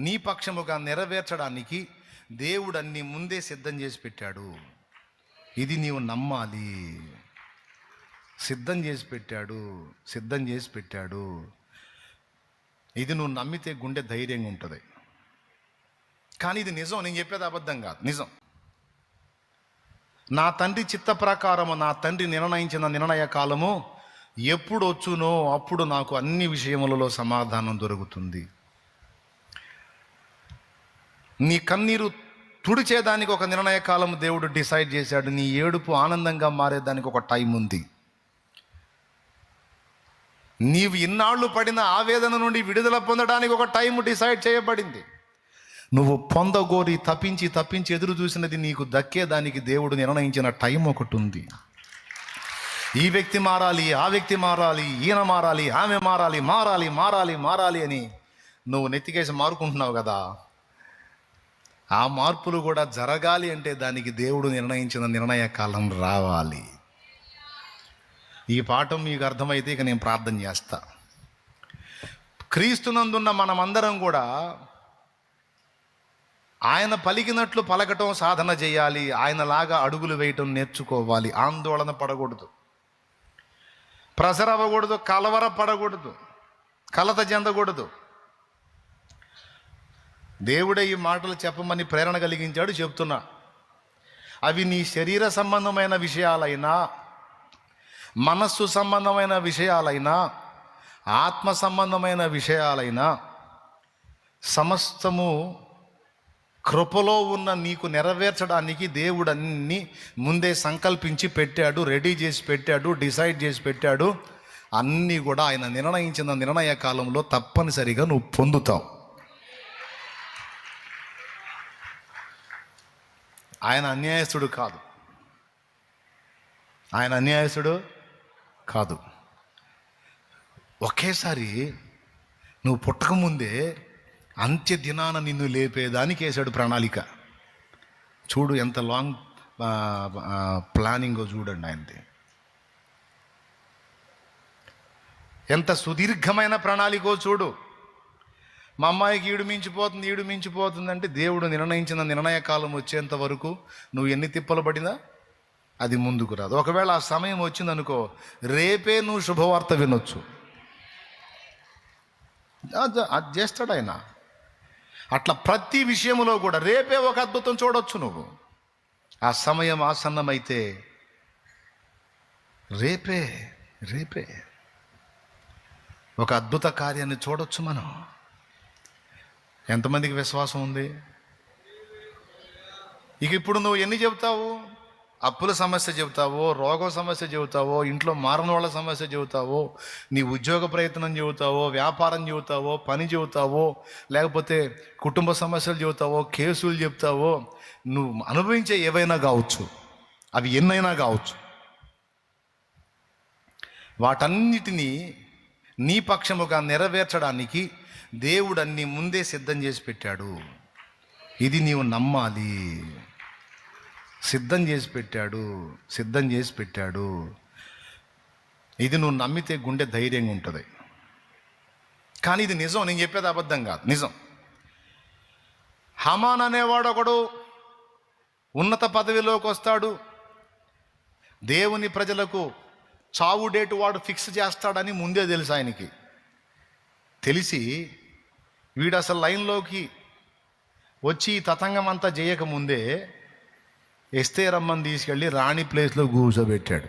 నీ పక్షముగా నెరవేర్చడానికి దేవుడు అన్ని ముందే సిద్ధం చేసి పెట్టాడు. ఇది నీవు నమ్మాలి. సిద్ధం చేసి పెట్టాడు, సిద్ధం చేసి పెట్టాడు. ఇది నువ్వు నమ్మితే గుండె ధైర్యంగా ఉంటుంది. కానీ ఇది నిజం, నేను చెప్పేది అబద్ధం కాదు, నిజం. నా తండ్రి చిత్త ప్రకారము, నా తండ్రి నిర్ణయించిన నిర్ణయ కాలము ఎప్పుడు వచ్చునో అప్పుడు నాకు అన్ని విషయములలో సమాధానం దొరుకుతుంది. నీ కన్నీరు తుడిచేదానికి ఒక నిర్ణయ కాలం దేవుడు డిసైడ్ చేశాడు. నీ ఏడుపు ఆనందంగా మారేదానికి ఒక టైం ఉంది. నీవు ఇన్నాళ్ళు పడిన ఆవేదన నుండి విడుదల పొందడానికి ఒక టైం డిసైడ్ చేయబడింది. నువ్వు పొందగోరి తప్పించి తప్పించి ఎదురు చూసినది నీకు దక్కేదానికి దేవుడు నిర్ణయించిన టైం ఒకటి ఉంది. ఈ వ్యక్తి మారాలి, ఆ వ్యక్తి మారాలి, ఈయన మారాలి, ఆమె మారాలి, మారాలి మారాలి మారాలి అని నువ్వు నెత్తికేసి మారుకుంటున్నావు కదా. ఆ మార్పులు కూడా జరగాలి అంటే దానికి దేవుడు నిర్ణయించిన నిర్ణయ కాలం రావాలి. ఈ పాఠం మీకు అర్థమైతే ఇక నేను ప్రార్థన చేస్తా. క్రీస్తునందున్న మనమందరం కూడా ఆయన పలికినట్లు పలకటం సాధన చేయాలి. ఆయనలాగా అడుగులు వేయటం నేర్చుకోవాలి. ఆందోళన పడకూడదు, ప్రెషర్ అవ్వకూడదు, కలవర పడకూడదు, కలత చెందకూడదు. దేవుడే ఈ మాటలు చెప్పమని ప్రేరణ కలిగించాడు, చెప్తున్నా. అవి నీ శరీర సంబంధమైన విషయాలైనా, మనస్సు సంబంధమైన విషయాలైనా, ఆత్మ సంబంధమైన విషయాలైనా సమస్తము కృపలో ఉన్న నీకు నెరవేర్చడానికి దేవుడు అన్ని ముందే సంకల్పించి పెట్టాడు, రెడీ చేసి పెట్టాడు, డిసైడ్ చేసి పెట్టాడు. అన్నీ కూడా ఆయన నిర్ణయించిన నిర్ణయ కాలంలో తప్పనిసరిగా నువ్వు పొందుతావు. ఆయన అన్యాయస్తుడు కాదు, ఆయన అన్యాయస్తుడు కాదు. ఒకేసారి నువ్వు పుట్టకముందే అంత్య దినాన నిన్ను లేపేదానికి వేసాడు ప్రణాళిక. చూడు ఎంత లాంగ్ ప్లానింగో చూడండి ఆయనది. ఎంత సుదీర్ఘమైన ప్రణాళికో చూడు. మా అమ్మాయికి ఈడు మించిపోతుంది అంటే దేవుడు నిర్ణయించిన నిర్ణయ కాలం వచ్చేంత వరకు నువ్వు ఎన్ని తిప్పలు పడినా అది ముందుకు రాదు. ఒకవేళ ఆ సమయం వచ్చిందనుకో, రేపే నువ్వు శుభవార్త వినొచ్చు. అది చేస్తాడు ఆయన. అట్లా ప్రతి విషయంలో కూడా రేపే ఒక అద్భుతం చూడొచ్చు నువ్వు. ఆ సమయం ఆసన్నమైతే రేపే ఒక అద్భుత కార్యాన్ని చూడొచ్చు మనం. ఎంతమందికి విశ్వాసం ఉంది? ఇక ఇప్పుడు నువ్వు ఎన్ని చెబుతావు? అప్పుల సమస్య చెబుతావో, రోగం సమస్య చెబుతావో, ఇంట్లో మారని వాళ్ళ సమస్య చెబుతావో, నీ ఉద్యోగ ప్రయత్నం చెబుతావో, వ్యాపారం చెబుతావో, పని చెబుతావో, లేకపోతే కుటుంబ సమస్యలు చెబుతావో, కేసులు చెప్తావో, నువ్వు అనుభవించే ఏవైనా కావచ్చు, అవి ఎన్నైనా కావచ్చు. వాటన్నిటినీ నీ పక్షముగా నెరవేర్చడానికి దేవుడు అన్ని ముందే సిద్ధం చేసి పెట్టాడు. ఇది నీవు నమ్మాలి. సిద్ధం చేసి పెట్టాడు. ఇది నువ్వు నమ్మితే గుండె ధైర్యంగా ఉంటుంది. కానీ ఇది నిజం, నేను చెప్పేది అబద్ధం కాదు, నిజం. హమాన్ అనేవాడు ఒకడు ఉన్నత పదవిలోకి వస్తాడు. దేవుని ప్రజలకు చావు డేటు వాడు ఫిక్స్ చేస్తాడని ముందే తెలుసు ఆయనకి. తెలిసి వీడు అసలు లైన్లోకి వచ్చి ఈ తతంగం అంతా చేయకముందే ఎస్తేరమ్మని తీసుకెళ్ళి రాణి ప్లేస్లో కూర్చోబెట్టాడు.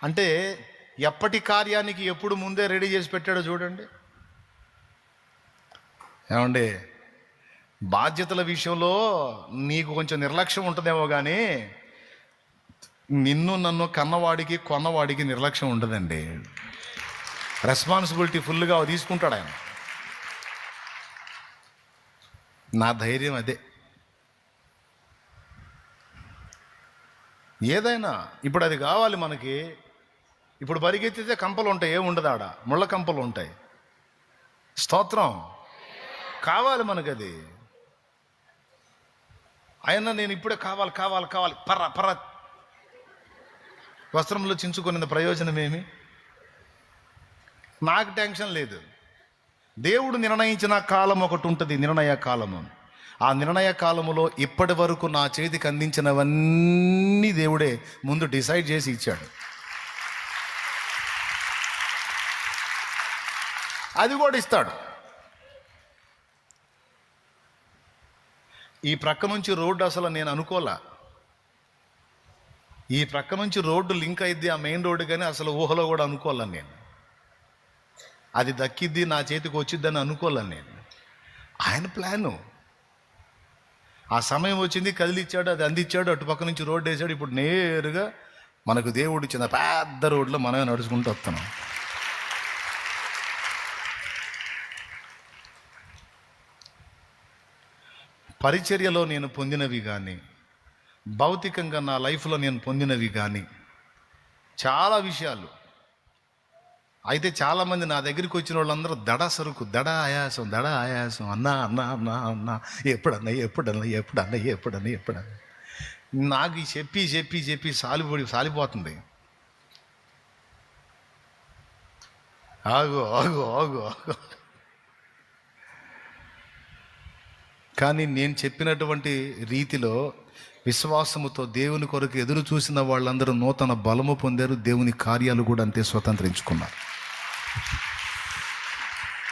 అంటే ఎప్పటి కార్యానికి ఎప్పుడు ముందే రెడీ చేసి పెట్టాడో చూడండి. ఏమండి, బాధ్యతల విషయంలో నీకు కొంచెం నిర్లక్ష్యం ఉంటుందేమో కానీ నిన్ను నన్ను కన్నవాడికి కొన్నవాడికి నిర్లక్ష్యం ఉండదండి. రెస్పాన్సిబిలిటీ ఫుల్గా తీసుకుంటాడు ఆయన. నా ధైర్యం అదే. ఏదైనా ఇప్పుడు అది కావాలి మనకి. ఇప్పుడు పరిగెత్తితే కంపలు ఉంటాయి, ఏముండదు ఆడ, ముళ్ళ కంపలు ఉంటాయి. స్తోత్రం. కావాలి మనకు అది. అయినా నేను ఇప్పుడే కావాలి పర్ర వస్త్రంలో చించుకునే ప్రయోజనం ఏమి? నాకు టెన్షన్ లేదు. దేవుడు నిర్ణయించిన కాలం ఒకటి ఉంటుంది, నిర్ణయ కాలము. ఆ నిర్ణయ కాలములో ఇప్పటి వరకు నా చేతికి అందించినవన్నీ దేవుడే ముందు డిసైడ్ చేసి ఇచ్చాడు. అది కూడా ఇస్తాడు. ఈ ప్రక్క నుంచి రోడ్డు అసలు నేను అనుకోలే, ఈ ప్రక్క నుంచి రోడ్డు లింక్ అయింది ఆ మెయిన్ రోడ్డు, కానీ అసలు ఊహలో కూడా అనుకోలేను నేను. అది దక్కిద్ది, నా చేతికి వచ్చిద్దని అనుకోలేను నేను. ఆయన ప్లాను. ఆ సమయం వచ్చింది, కదిలిచ్చాడు, అది అందించాడు, అటుపక్క నుంచి రోడ్డు వేసాడు. ఇప్పుడు నేరుగా మనకు దేవుడు ఇచ్చిన పెద్ద రోడ్లో మనమే నడుచుకుంటూ వస్తున్నాం. పరిచర్యలో నేను పొందినవి కానీ, భౌతికంగా నా లైఫ్లో నేను పొందినవి కానీ చాలా విషయాలు. అయితే చాలామంది నా దగ్గరికి వచ్చిన వాళ్ళందరూ దడ సరుకు, దడ ఆయాసం, అన్నా అన్నా అన్నా అన్నా ఎప్పుడన్నా. నాకు చెప్పి చెప్పి చెప్పి సాలిపోతుంది. ఆగు. కానీ నేను చెప్పినటువంటి రీతిలో విశ్వాసముతో దేవుని కొరకు ఎదురు చూసిన వాళ్ళందరూ నూతన బలము పొందారు. దేవుని కార్యాలు కూడా అంతే స్వతంత్రించుకున్నారు.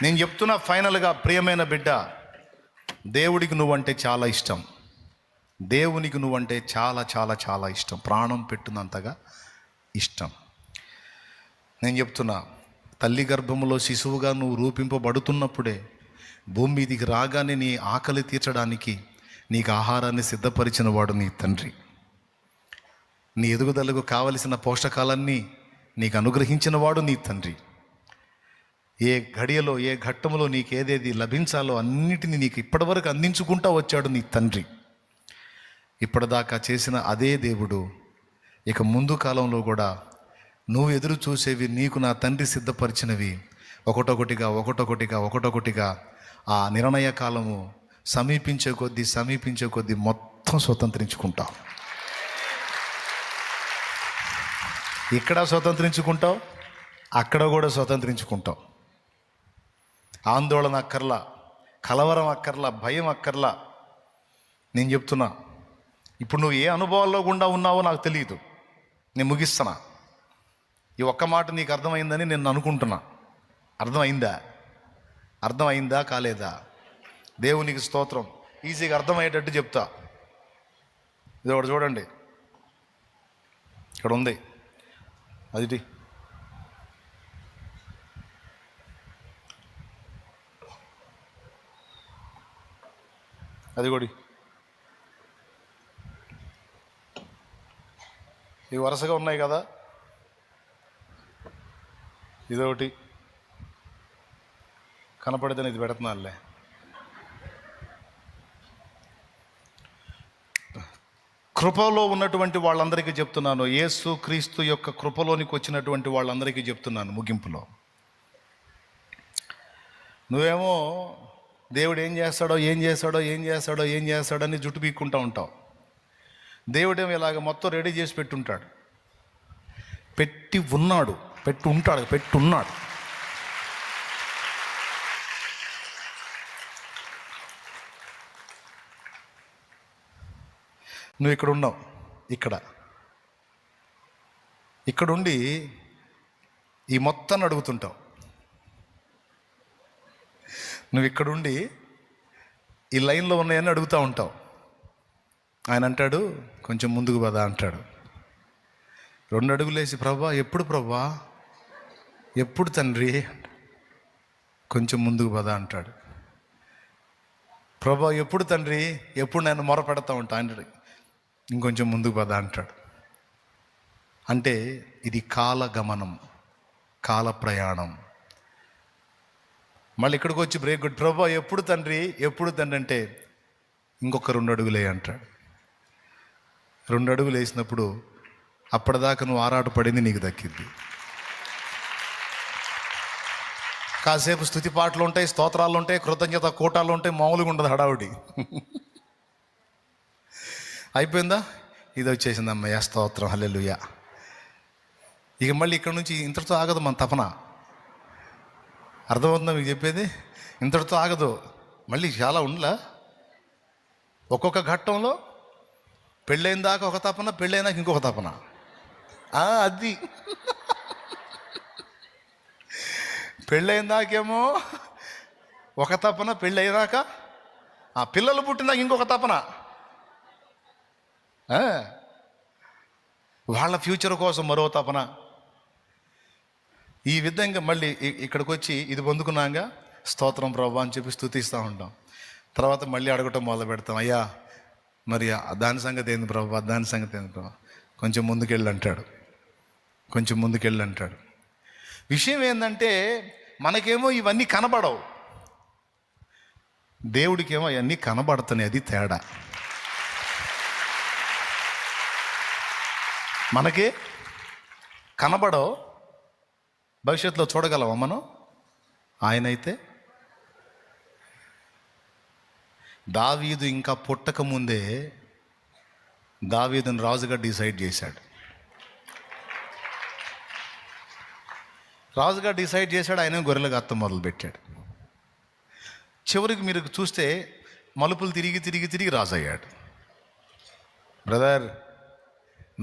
నేను చెప్తున్నా ఫైనల్గా, ప్రియమైన బిడ్డ, దేవుడికి నువ్వంటే చాలా ఇష్టం. దేవునికి నువ్వంటే చాలా చాలా చాలా ఇష్టం, ప్రాణం పెట్టినంతగా ఇష్టం. నేను చెప్తున్నా, తల్లి గర్భములో శిశువుగా నువ్వు రూపింపబడుతున్నప్పుడే భూమి మీదికి రాగానే నీ ఆకలి తీర్చడానికి నీకు ఆహారాన్ని సిద్ధపరిచిన వాడు నీ తండ్రి. నీ ఎదుగుదలకు కావలసిన పోషకాలన్నీ నీకు అనుగ్రహించిన వాడు నీ తండ్రి. ఏ ఘడియలో ఏ ఘట్టంలో నీకు ఏదేది లభించాలో అన్నిటినీ నీకు ఇప్పటివరకు అందించుకుంటూ వచ్చాడు నీ తండ్రి. ఇప్పటిదాకా చేసిన అదే దేవుడు ఇక ముందు కాలంలో కూడా నువ్వు ఎదురు చూసేవి, నీకు నా తండ్రి సిద్ధపరిచినవి ఒకటొకటిగా ఆ నిర్ణయ కాలము సమీపించే కొద్దీ మొత్తం స్వతంత్రించుకుంటావు. ఇక్కడ స్వతంత్రించుకుంటావు, అక్కడ కూడా స్వతంత్రించుకుంటావు. ఆందోళన అక్కర్లా, కలవరం అక్కర్లా, భయం అక్కర్లా. నేను చెప్తున్నా, ఇప్పుడు నువ్వు ఏ అనుభవాల్లో గుండా ఉన్నావో నాకు తెలియదు. నేను ముగిస్తున్నా. ఈ ఒక్క మాట నీకు అర్థమైందని నేను అనుకుంటున్నా. అర్థమైందా కాలేదా? దేవునికి స్తోత్రం. ఈజీగా అర్థమయ్యేటట్టు చెప్తా. ఇది ఒకటి చూడండి, ఇక్కడ ఉంది, అది అది కూడా ఇవి వరుసగా ఉన్నాయి కదా. ఇదొకటి కనపడితేనే ఇది పెడుతున్నానులే. కృపలో ఉన్నటువంటి వాళ్ళందరికీ చెప్తున్నాను, యేసు క్రీస్తు యొక్క కృపలోనికి వచ్చినటువంటి వాళ్ళందరికీ చెప్తున్నాను ముగింపులో. నువ్వేమో దేవుడు ఏం చేస్తాడో అని జుట్టు పీక్కుంటూ ఉంటావు. దేవుడేమో ఇలాగ మొత్తం రెడీ చేసి పెట్టుంటాడు. పెట్టున్నాడు. నువ్వు ఇక్కడ ఉన్నావు, ఇక్కడుండి ఈ మొత్తాన్ని అడుగుతుంటావు. నువ్వు ఇక్కడుండి ఈ లైన్లో ఉన్నాయని అడుగుతూ ఉంటావు. ఆయన అంటాడు, కొంచెం ముందుకు పదా అంటాడు. 2 అడుగులు వేసి, ప్రభా ఎప్పుడు తండ్రి, కొంచెం ముందుకు పదా అంటాడు. ప్రభా ఎప్పుడు తండ్రి, ఎప్పుడు నేను మొర పెడతా ఉంటా అంటాడు. ఇంకొంచెం ముందుకు పదా అంటాడు. అంటే ఇది కాలగమనం, కాల ప్రయాణం. మళ్ళీ ఇక్కడికి వచ్చి బ్రేక్ కొట్టి, ప్రభా ఎప్పుడు తండ్రి అంటే ఇంకొక 2 అడుగులే అంటాడు. 2 అడుగులు వేసినప్పుడు అప్పటిదాకా నువ్వు ఆరాటపడింది నీకు దక్కింది. కాసేపు స్తుతి పాటలు ఉంటాయి, స్తోత్రాలు ఉంటాయి, కృతజ్ఞత కూటాలు ఉంటాయి, మామూలుగా ఉండదు హడావుడి. అయిపోయిందా, ఇది వచ్చేసింది, అమ్మయ్య స్తోత్రం హల్లెలూయా. ఇక మళ్ళీ ఇక్కడ నుంచి ఇంతటితో ఆగదు మన తపన. అర్థమవుతుందా మీకు చెప్పేది? ఇంతటితో ఆగదు, మళ్ళీ చాలా ఉండలా. ఒక్కొక్క ఘట్టంలో పెళ్ళైన దాకా ఒక తపన, పెళ్ళైనాక ఇంకొక తపన. అది పెళ్ళైన దాకేమో ఒక తపన, పెళ్ళైనాక పిల్లలు పుట్టినాక ఇంకొక తపన. వాళ్ళ ఫ్యూచర్ కోసం మరో తపన. ఈ విధంగా మళ్ళీ ఇక్కడికి వచ్చి ఇది పొందుకున్నాక స్తోత్రం ప్రభా అని చెప్పి స్తుతిస్తూ ఉంటాం. తర్వాత మళ్ళీ అడగటం మొదలు పెడతాం, అయ్యా మరి దాని సంగతి ఏంది ప్రభా, దాని సంగతి ఏంది ప్రభా, కొంచెం ముందుకెళ్ళి అంటాడు, కొంచెం ముందుకెళ్ళి అంటాడు. విషయం ఏంటంటే మనకేమో ఇవన్నీ కనబడవు, దేవుడికేమో అవన్నీ కనబడుతున్నాయి. అది తేడా. మనకి కనబడవు, భవిష్యత్తులో చూడగలమా మనం? ఆయనైతే దావీదు ఇంకా పుట్టక ముందే దావీదుని రాజుగా డిసైడ్ చేశాడు. రాజుగా డిసైడ్ చేశాడు. ఆయన గొర్రెలు గత్తం మొదలుపెట్టాడు. చివరికి మీరు చూస్తే మలుపులు తిరిగి తిరిగి తిరిగి రాజు అయ్యాడు. బ్రదర్,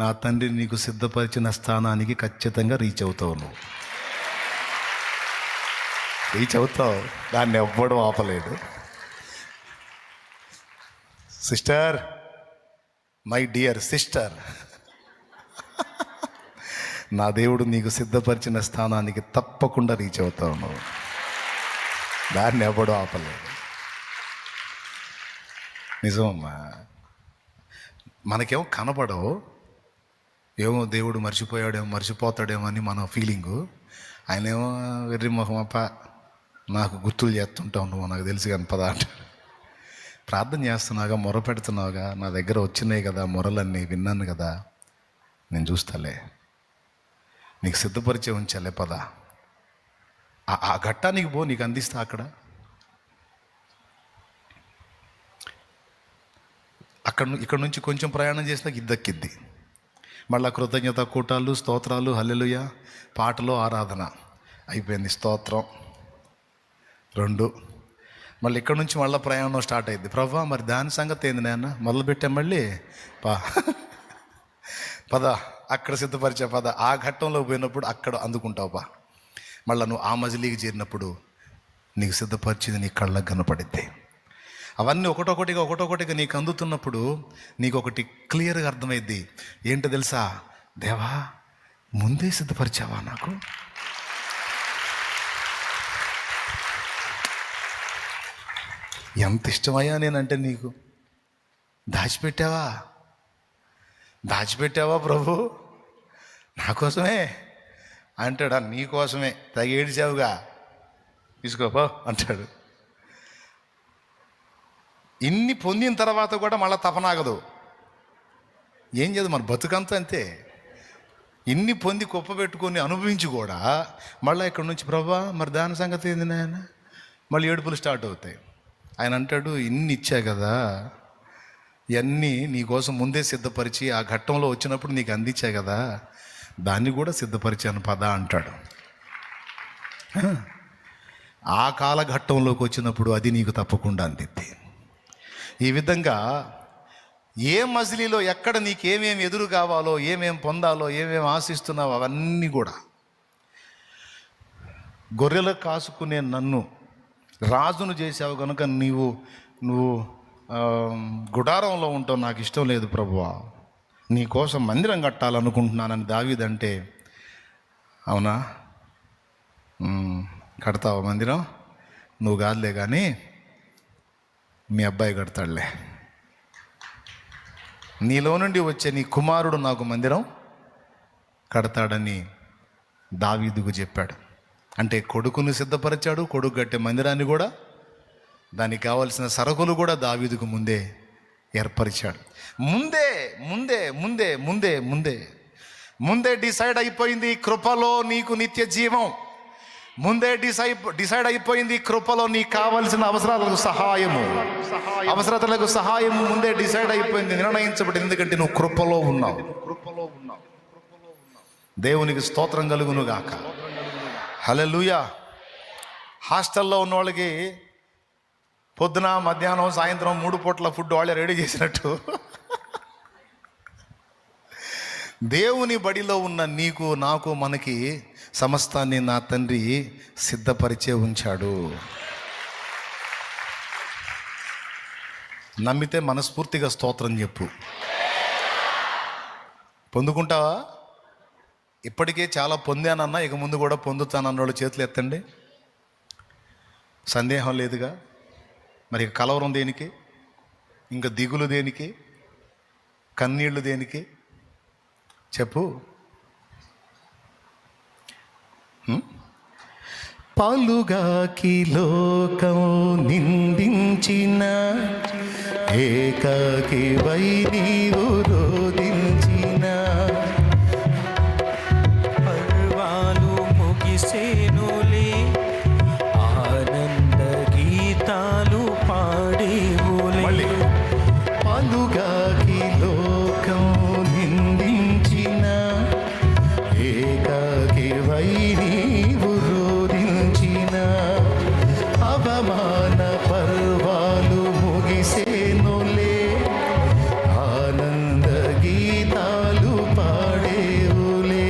నా తండ్రి నీకు సిద్ధపరిచిన స్థానానికి ఖచ్చితంగా రీచ్ అవుతావు. నువ్వు రీచ్ అవుతావు, దాన్ని ఎవ్వడం ఆపలేడు. సిస్టర్, మై డియర్ సిస్టర్, నా దేవుడు నీకు సిద్ధపరిచిన స్థానానికి తప్పకుండా రీచ్ అవుతావు నువ్వు, దాన్ని ఎవ్వడం ఆపలేదు. నిజమమ్మా, మనకేమో కనపడవు, ఏమో దేవుడు మర్చిపోయాడేమో మర్చిపోతాడేమో అని మన ఫీలింగు. ఆయన ఏమో వెర్రి మొహం, అప్ప నాకు గుర్తులు చేస్తుంటావు నువ్వు, నాకు తెలుసు కానీ పద అంటాడు. ప్రార్థన చేస్తున్నావుగా, మొర పెడుతున్నావుగా, నా దగ్గర వచ్చినాయి కదా మొరలన్నీ, విన్నాను కదా, నేను చూస్తాలే, నీకు సిద్ధపరిచే ఉంచాలే, పద ఆ ఘట్టానికి పో, నీకు అందిస్తా. ఇక్కడ నుంచి కొంచెం ప్రయాణం చేసినాక ఇద్దక్కిద్ది. మళ్ళీ కృతజ్ఞత కూటాలు, స్తోత్రాలు, హల్లెలూయా, పాటలు, ఆరాధన అయిపోయింది. స్తోత్రం 2. మళ్ళీ ఇక్కడ నుంచి మళ్ళీ ప్రయాణం స్టార్ట్ అయింది. ప్రభా మరి దాని సంగతి ఏంది నాన్న, మొదలుపెట్టాం మళ్ళీ పద అక్కడ సిద్ధపరిచే పద. ఆ ఘట్టంలో పోయినప్పుడు అక్కడ అందుకుంటావు. మళ్ళీ నువ్వు ఆ మజిలీకి చేరినప్పుడు నీకు సిద్ధపరిచింది నీ కళ్ళకు కనపడిద్ది. అవన్నీ ఒకటొకటిగా నీకు అందుతున్నప్పుడు నీకు ఒకటి క్లియర్గా అర్థమైద్ది. ఏంటో తెలుసా, దేవా ముందే సిద్ధపరిచావా నాకు, ఎంత ఇష్టమయ్యా నేనంటే నీకు. దాచిపెట్టావా ప్రభు నా కోసమే అంటాడు. నీ కోసమే తెగ ఏడిచావుగా, తీసుకోపో అంటాడు. ఇన్ని పొందిన తర్వాత కూడా మళ్ళీ తపనాగదు. ఏం చేయదు, మన బతుకంతా అంతే. ఇన్ని పొంది కుప్ప పెట్టుకొని అనుభవించి కూడా మళ్ళీ ఇక్కడ నుంచి ప్రభా మరి దాని సంగతి ఏంది నాయన, మళ్ళీ ఏడుపులు స్టార్ట్ అవుతాయి. ఆయన అంటాడు, ఇన్ని ఇచ్చా కదా, ఇవన్నీ నీకోసం ముందే సిద్ధపరిచి ఆ ఘట్టంలో వచ్చినప్పుడు నీకు అందించా కదా, దాన్ని కూడా సిద్ధపరిచాను పద అంటాడు. ఆ కాలఘట్టంలోకి వచ్చినప్పుడు అది నీకు తప్పకుండా అందిద్ది. ఈ విధంగా ఏ మజిలీలో ఎక్కడ నీకేమేమి ఎదురు కావాలో, ఏమేం పొందాలో, ఏమేమి ఆశిస్తున్నావో అవన్నీ కూడా గొర్రెలు కాసుకునే నన్ను రాజును చేసావు కనుక నువ్వు గుడారంలో ఉంటావు, నాకు ఇష్టం లేదు ప్రభువా, నీకోసం మందిరం కట్టాలనుకుంటున్నానని దావీదంటే, అవునా కడతావా మందిరం, నువ్వు కాదులే కానీ మీ అబ్బాయి కడతాడులే, నీలో నుండి వచ్చే నీ కుమారుడు నాకు మందిరం కడతాడని దావీదుకు చెప్పాడు. అంటే కొడుకును సిద్ధపరిచాడు, కొడుకు కట్టే మందిరాన్ని కూడా, దానికి కావలసిన సరుకులు కూడా దావీదుకు ముందే ఏర్పరిచాడు. ముందే ముందే ముందే ముందే ముందే ముందే డిసైడ్ అయిపోయింది కృపలో నీకు నిత్య జీవం. ముందే డిసైడ్ అయిపోయింది కృపలో నీకు కావలసిన అవసరాలకు సహాయము ముందే డిసైడ్ అయిపోయింది, నిర్ణయించబడింది. ఎందుకంటే నువ్వు కృపలో ఉన్నావు. దేవునికి స్తోత్రం కలుగును గాక. హల్లెలూయా. హాస్టల్లో ఉన్న వాళ్ళకి పొద్దున, మధ్యాహ్నం, సాయంత్రం 3 పూట్ల ఫుడ్ వాళ్ళే రెడీ చేసినట్టు దేవుని బడిలో ఉన్న నీకు, నాకు, మనకి సమస్తాన్ని నా తండ్రి సిద్ధపరిచే ఉంచాడు. నమ్మితే మనస్ఫూర్తిగా స్తోత్రం చెప్పు. పొందుకుంటావా? ఇప్పటికే చాలా పొందానన్నా, ఇక ముందు కూడా పొందుతానన్నోళ్ళు చేతులు ఎత్తండి. సందేహం లేదుగా. మరి ఇక కలవరం దేనికి? ఇంకా దిగులు దేనికి? కన్నీళ్లు దేనికి? చెప్పు. పాలుగాకి లోకం నిందించిన ఏకాకి వై నీవు రోధించిన పర్వాలు ముగిసేనులే, ఆనంద గీతాలు పాడేవులే. పాలుగాకి లోకం నిందించిన ఏకాకి వై నీవు రోధించిన అవమాన పర్వాలు ముగిసేనులే, ఆనంద గీతాలు పాడేవులే.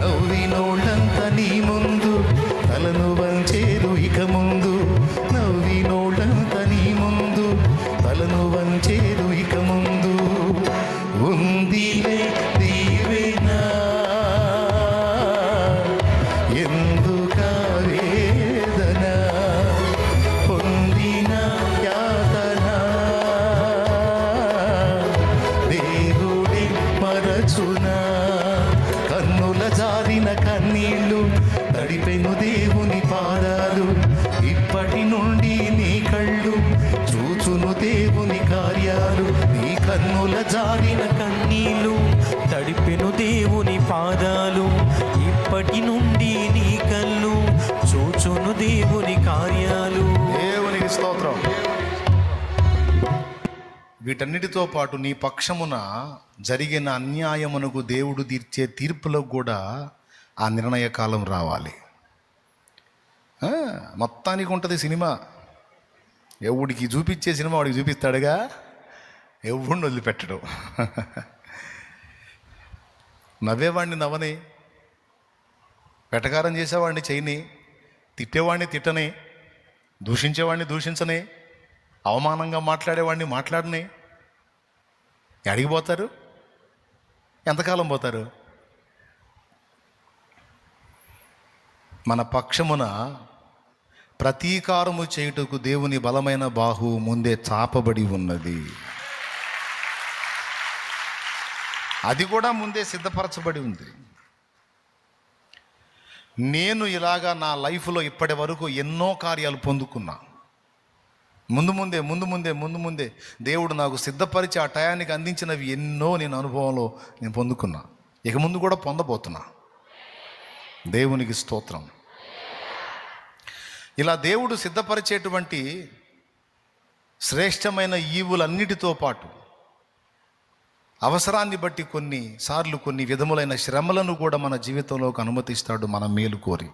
నవ్వినోళ్ళంత నీ ముందు తలను వంచేరు ఇక ముందు, నవ్వినోళ్ళంత నీ ముందు తలను వంచేరు ఇక ముందు. ఉందిలే దీవెనా ఎందుక వేదన, పొందిన యాతన దేవుడే మరచునా. కన్నుల జారిన కన్నీళ్ళు తడిపెను దేవుని పాదాలు, ఇప్పటి నుండి నీ కళ్ళు చూచును దేవుని కార్యాలు. నీ కన్నుల జారిన కన్నీళ్ళు తడిపెను దేవుని పాదాలు, ఇప్పటి నుండి నీ కళ్ళు చూచును దేవుని కార్యాలు. దేవునికి స్తోత్రం. వీటన్నిటితో పాటు నీ పక్షమున జరిగిన అన్యాయమునకు దేవుడు తీర్చే తీర్పులకు కూడా ఆ నిర్ణయ కాలం రావాలి. మొత్తానికి ఉంటుంది సినిమా. ఎవడికి చూపించే సినిమా వాడికి చూపిస్తాడుగా, ఎవడిని వదిలిపెట్టడు. నవ్వేవాడిని నవ్వని, వెటకారం చేసేవాడిని చేయని, తిట్టేవాడిని తిట్టని, దూషించేవాడిని దూషించని, అవమానంగా మాట్లాడేవాడిని మాట్లాడని. ఎడికి పోతారు? ఎంతకాలం పోతారు? మన పక్షమున ప్రతీకారము చేయుటకు దేవుని బలమైన బాహు ముందే చాపబడి ఉన్నది. అది కూడా ముందే సిద్ధపరచబడి ఉంది. నేను ఇలాగా నా లైఫ్లో ఇప్పటి వరకు ఎన్నో కార్యాలు పొందుకున్నా. ముందు ముందే దేవుడు నాకు సిద్ధపరిచి ఆ టయానికి అందించినవి ఎన్నో నేను అనుభవంలో నేను పొందుకున్నా. ఇక ముందు కూడా పొందబోతున్నా. దేవునికి స్తోత్రం. ఇలా దేవుడు సిద్ధపరిచేటువంటి శ్రేష్టమైన ఈవులన్నిటితో పాటు అవసరాన్ని బట్టి కొన్నిసార్లు కొన్ని విధములైన శ్రమలను కూడా మన జీవితంలోకి అనుమతిస్తాడు, మన మేలు కోరి.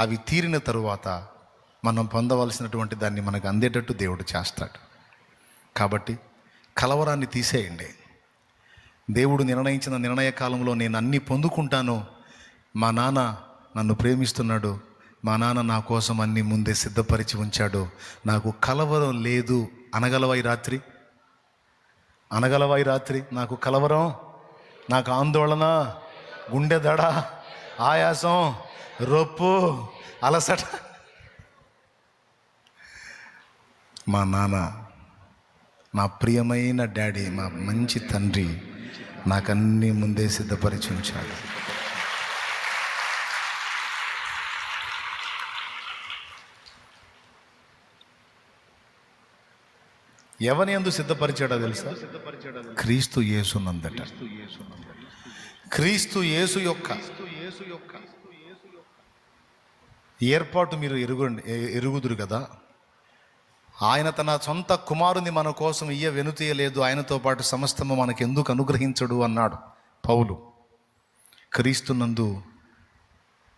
అవి తీరిన తరువాత మనం పొందవలసినటువంటి దాన్ని మనకు అందేటట్టు దేవుడు చేస్తాడు. కాబట్టి కలవరాన్ని తీసేయండి. దేవుడు నిర్ణయించిన నిర్ణయ కాలంలో నేను అన్నీ పొందుకుంటాను. మా నాన్న నన్ను ప్రేమిస్తున్నాడు, మా నాన్న నా కోసం అన్నీ ముందే సిద్ధపరిచి ఉంచాడు, నాకు కలవరం లేదు అనగలవై రాత్రి? నాకు కలవరం, నాకు ఆందోళన, గుండె దడ, ఆయాసం, రొప్పు, అలసట. మా నాన్న, నా ప్రియమైన డాడీ, మా మంచి తండ్రి నాకన్నీ ముందే సిద్ధపరిచి ఉంచాడు. ఎవని యందు సిద్ధపరిచాడో తెలుసా? క్రీస్తు యేసునందట. క్రీస్తు యేసు యొక్క ఏర్పాటు మీరు ఎరుగుదురు కదా. ఆయన తన సొంత కుమారుని మన కోసం వెనుతీయలేదు, ఆయనతో పాటు సమస్తము మనకెందుకు అనుగ్రహించడు అన్నాడు పౌలు. క్రీస్తునందు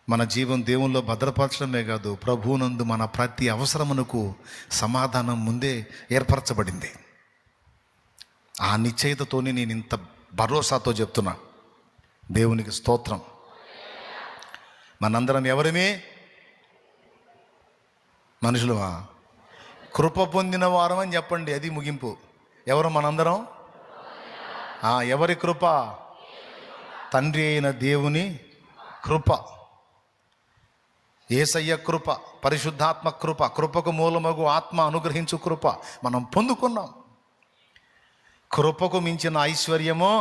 మన జీవం దేవుల్లో భద్రపరచడమే కాదు, ప్రభువునందు మన ప్రతి అవసరమునకు సమాధానం ముందే ఏర్పరచబడింది. ఆ నిశ్చయితతోనే నేను ఇంత భరోసాతో చెప్తున్నా. దేవునికి స్తోత్రం. మనందరం ఎవరిమే? మనుషులమా? కృప పొందిన వారం అని చెప్పండి, అది ముగింపు. ఎవరు మనందరం? ఎవరి కృప? తండ్రి అయిన దేవుని కృప, యేసయ్య కృప, పరిశుద్ధాత్మ కృప, కృపకు మూలమగు ఆత్మ అనుగ్రహించు కృప మనం పొందుకున్నాం. కృపకు మించిన ఐశ్వర్యము,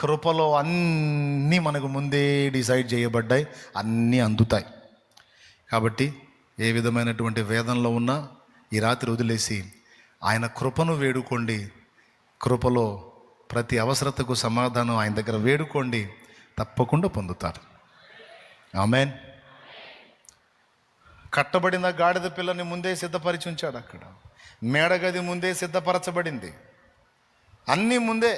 కృపలో అన్నీ మనకు ముందే డిసైడ్ చేయబడ్డాయి, అన్నీ అందుతాయి. కాబట్టి ఏ విధమైనటువంటి వేదనలో ఉన్నా ఈ రాత్రి వదిలేసి ఆయన కృపను వేడుకోండి. కృపలో ప్రతి అవసరతకు సమాధానం ఆయన దగ్గర వేడుకోండి, తప్పకుండా పొందుతారు. ఆమేన్. కట్టబడిన గాడిద పిల్లని ముందే సిద్ధపరిచి ఉంచాడు. అక్కడ మేడగది ముందే సిద్ధపరచబడింది, అన్నీ ముందే.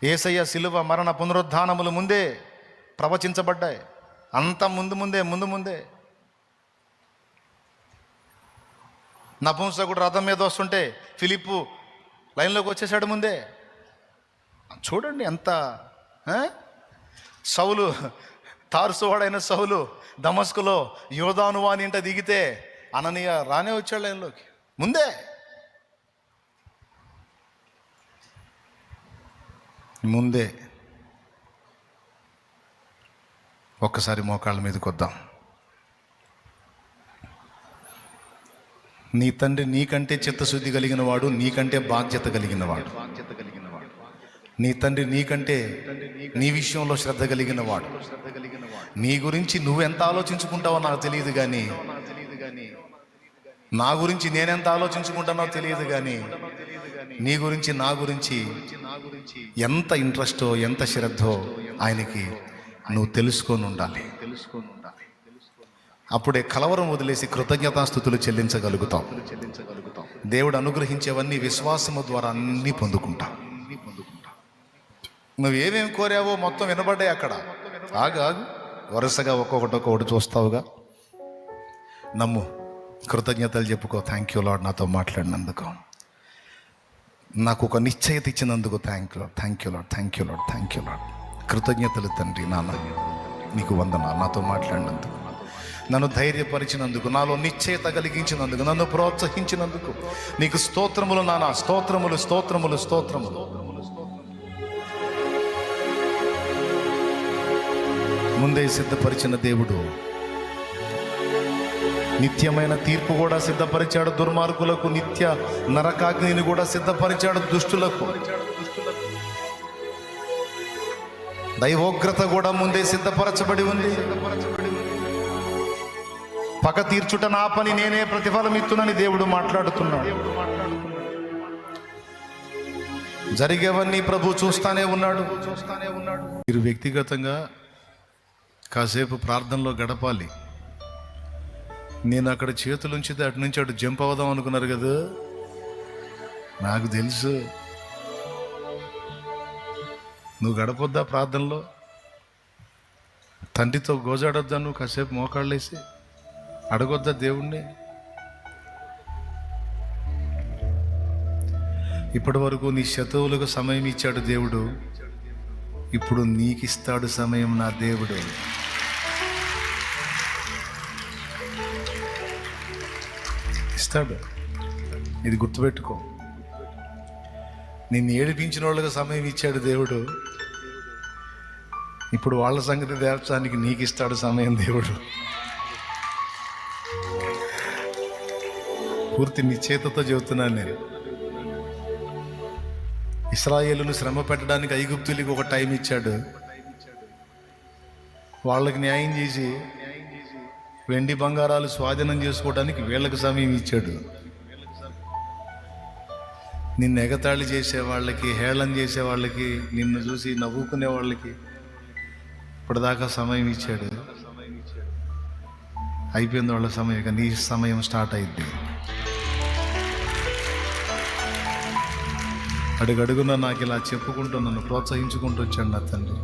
యేసయ్య శిలువ మరణ పునరుద్ధానములు ముందే ప్రవచించబడ్డాయి. అంత ముందే. నపుంసకుడు రథం మీద వస్తుంటే ఫిలిప్పు లైన్లోకి వచ్చేసాడు ముందే. చూడండి ఎంత. సౌలు, తార్సువాడైన సౌలు దమస్కులో యోదాను వాని ఇంట దిగితే అననీయ రానే వచ్చాడు లైన్లోకి ముందే. ఒక్కసారి మోకాళ్ళ మీదకి వద్దాం. నీ తండ్రి నీకంటే చిత్తశుద్ధి కలిగిన వాడు, నీకంటే బాధ్యత కలిగిన వాడు. నీ తండ్రి నీకంటే నీ విషయంలో శ్రద్ధ కలిగిన వాడు. నీ గురించి నువ్వెంత ఆలోచించుకుంటావో నాకు తెలియదు కానీ, నా గురించి నేనెంత ఆలోచించుకుంటానో తెలియదు కానీ, నీ గురించి నా గురించి ఎంత ఇంట్రెస్టో ఎంత శ్రద్ధో ఆయనకి నువ్వు తెలుసుకొని ఉండాలి. అప్పుడే కలవరం వదిలేసి కృతజ్ఞతాస్తుతులు చెల్లించగలుగుతాం. దేవుడు అనుగ్రహించేవన్నీ విశ్వాసము ద్వారా అన్నీ పొందుకుంటాం. నువ్వేమేమి కోరావో మొత్తం వినబడ్డాయి అక్కడ. ఆగు వరుసగా ఒక్కొక్కటి చూస్తావుగా. నమ్ము, కృతజ్ఞతలు చెప్పుకో. థ్యాంక్ యూ లార్డ్, నాతో మాట్లాడినందుకు, నాకు ఒక నిశ్చయత ఇచ్చినందుకు థ్యాంక్ యూ లార్డ్. కృతజ్ఞతలు తండ్రి. నాన్న నీకు వందనాలు, నాతో మాట్లాడినందుకు, నన్ను ధైర్యపరిచినందుకు, నాలో నిశ్చయత కలిగించినందుకు, నన్ను ప్రోత్సహించినందుకు నీకు స్తోత్రములు నాన్న. స్తోత్రములు. ముందే సిద్ధపరిచిన దేవుడు నిత్యమైన తీర్పు కూడా సిద్ధపరిచాడు. దుర్మార్గులకు నిత్య నరకాగ్నిని కూడా సిద్ధపరిచాడు. దుష్టులకు దైవోగ్రత కూడా ముందే సిద్ధపరచబడి ఉంది. పగ తీర్చుట నా పని, నేనే ప్రతిఫలం ఇత్తునని దేవుడు మాట్లాడుతున్నాడు. జరిగేవన్నీ ప్రభు చూస్తానే ఉన్నాడు. మీరు వ్యక్తిగతంగా కాసేపు ప్రార్థనలో గడపాలి. నేను అక్కడ చేతులుంచితే అటు నుంచి అటు జంప్ అవుదాం అనుకున్నారు కదా, నాకు తెలుసు. నువ్వు గడపొద్దా ప్రార్థనలో? తండ్రితో గోజాడొద్దా? నువ్వు కాసేపు మోకాళ్ళేసి అడగొద్దా దేవుణ్ణి? ఇప్పటి వరకు నీ శత్రువులకు సమయం ఇచ్చాడు దేవుడు, ఇప్పుడు నీకిస్తాడు సమయం నా దేవుడు. ఇస్తాడు, ఇది గుర్తుపెట్టుకో. నిన్ను ఏడిపించిన వాళ్ళకి సమయం ఇచ్చాడు దేవుడు, ఇప్పుడు వాళ్ళ సంగతి తేల్చడానికి నీకు ఇస్తాడు సమయం దేవుడు. పూర్తి నిశ్చయితతో చెబుతున్నాను నేను. ఇశ్రాయేలును శ్రమ పెట్టడానికి ఐగుప్తులకి ఒక టైం ఇచ్చాడు. వాళ్ళకి న్యాయం చేసి వెండి బంగారాలు స్వాధీనం చేసుకోవడానికి వీళ్ళకి సమయం ఇచ్చాడు. నిన్ను ఎగతాళి చేసే వాళ్ళకి, హేళన చేసే వాళ్ళకి, నిన్ను చూసి నవ్వుకునే వాళ్ళకి ఇప్పటిదాకా సమయం ఇచ్చాడు. అయిపోయింది వాళ్ళ సమయం, ఇక నీ సమయం స్టార్ట్ అయింది. అడుగడుగున నాకు ఇలా చెప్పుకుంటూ నన్ను ప్రోత్సహించుకుంటూ వచ్చాడు నా తండ్రి.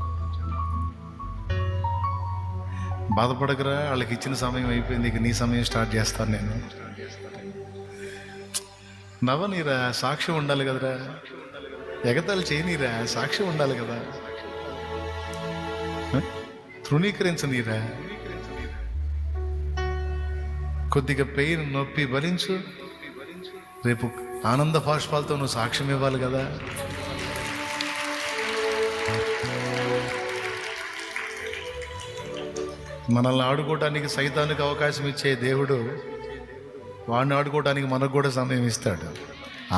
బాధపడకరా, వాళ్ళకి ఇచ్చిన సమయం అయిపోయింది, ఇక నీ సమయం స్టార్ట్ చేస్తాను నేను. నవ్వనీరా, సాక్ష్యం ఉండాలి కదరా. ఎగతాళి చేయనీరా, సాక్ష్యం ఉండాలి కదా. తృణీకరించనీరా. కొద్దిగా పెయిన్, నొప్పి భరించు. రేపు ఆనంద బాష్పాలతో నువ్వు సాక్ష్యం ఇవ్వాలి కదా. మనల్ని ఆడుకోవడానికి సైతానికి అవకాశం ఇచ్చే దేవుడు వాడిని ఆడుకోవడానికి మనకు కూడా సమయం ఇస్తాడు.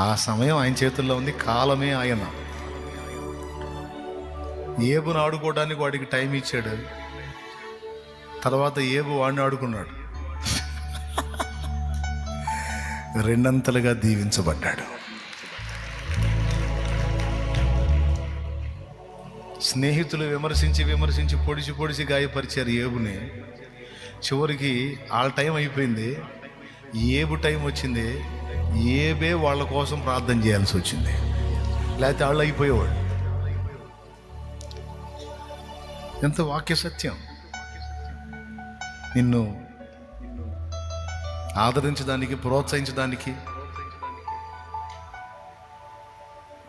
ఆ సమయం ఆయన చేతుల్లో ఉంది, కాలమే ఆయన. ఏబును ఆడుకోవడానికి వాడికి టైం ఇచ్చాడు, తర్వాత ఏబు వాడిని ఆడుకున్నాడు, రెండంతలుగా దీవించబడ్డాడు. స్నేహితులు విమర్శించి పొడిచి గాయపరిచారు ఏబుని. చివరికి వాళ్ళ టైం అయిపోయింది, ఏబు టైం వచ్చింది. ఏబే వాళ్ళ కోసం ప్రార్థన చేయాల్సి వచ్చింది, లేకపోతే వాళ్ళు అయిపోయేవాడు. ఎంత వాక్య సత్యం. నిన్ను ఆదరించడానికి, ప్రోత్సహించడానికి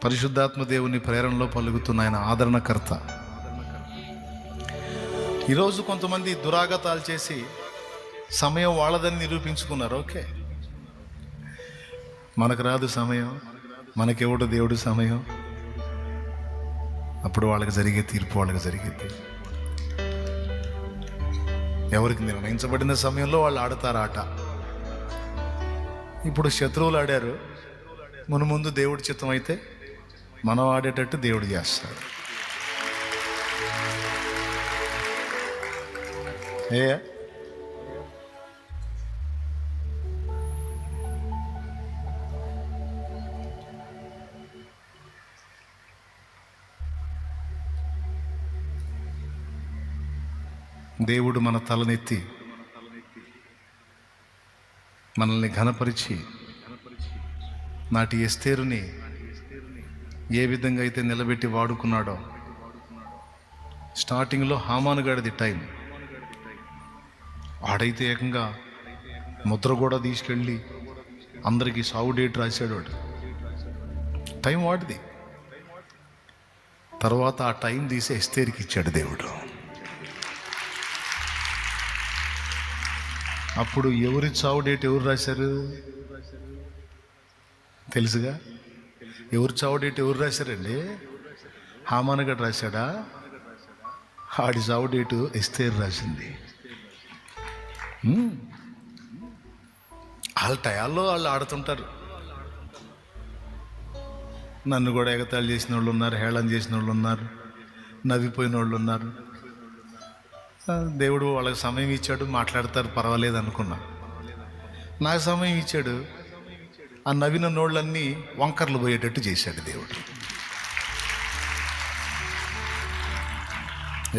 పరిశుద్ధాత్మ దేవుని ప్రేరణలో పలుకుతున్న ఆయన ఆదరణకర్త. ఈరోజు కొంతమంది దురాగతాలు చేసి సమయం వాళ్ళదని నిరూపించుకున్నారు. ఓకే, మనకు రాదు సమయం, మనకెవడు దేవుడు సమయం. అప్పుడు వాళ్ళకి జరిగే తీర్పు వాళ్ళకి జరిగేది. ఎవరికి నిర్ణయించబడిన సమయంలో వాళ్ళు ఆడతారు ఆట. ఇప్పుడు శత్రువులు ఆడారు, ముందు దేవుడి చిత్తం అయితే మనం ఆడేటట్టు దేవుడు చేస్తాడు. ఏ దేవుడు మన తలనెత్తి మనల్ని ఘనపరిచి నాటి ఎస్తేరుని ఏ విధంగా అయితే నిలబెట్టి వాడుకున్నాడో, స్టార్టింగ్లో హామానుగాడిది టైం. వాడైతే ఏకంగా ముద్ర కూడా తీసుకెళ్ళి అందరికీ సావు డేట్ రాశాడు. వాడు టైం వాడిది. తర్వాత ఆ టైం తీసి ఎస్తేరుకి ఇచ్చాడు దేవుడు. అప్పుడు ఎవరి చావు డేట్ ఎవరు రాశారు తెలుసుగా? ఎవరు చావు డేట్ ఎవరు రాశారండి? హామాను గడు రాశాడా? ఆడి చావు డేటు ఎస్తేరు రాసింది. వాళ్ళ టయాల్లో వాళ్ళు ఆడుతుంటారు. నన్ను కూడా ఎగతాళి చేసిన వాళ్ళు ఉన్నారు, హేళన చేసిన వాళ్ళు ఉన్నారు, నవ్విపోయిన వాళ్ళు ఉన్నారు. దేవుడు వాళ్ళకి సమయం ఇచ్చాడు, మాట్లాడతారు, పర్వాలేదు అనుకున్నా. నాకు సమయం ఇచ్చాడు, ఆ నవ్విన నోళ్ళన్నీ వంకర్లు పోయేటట్టు చేశాడు దేవుడు.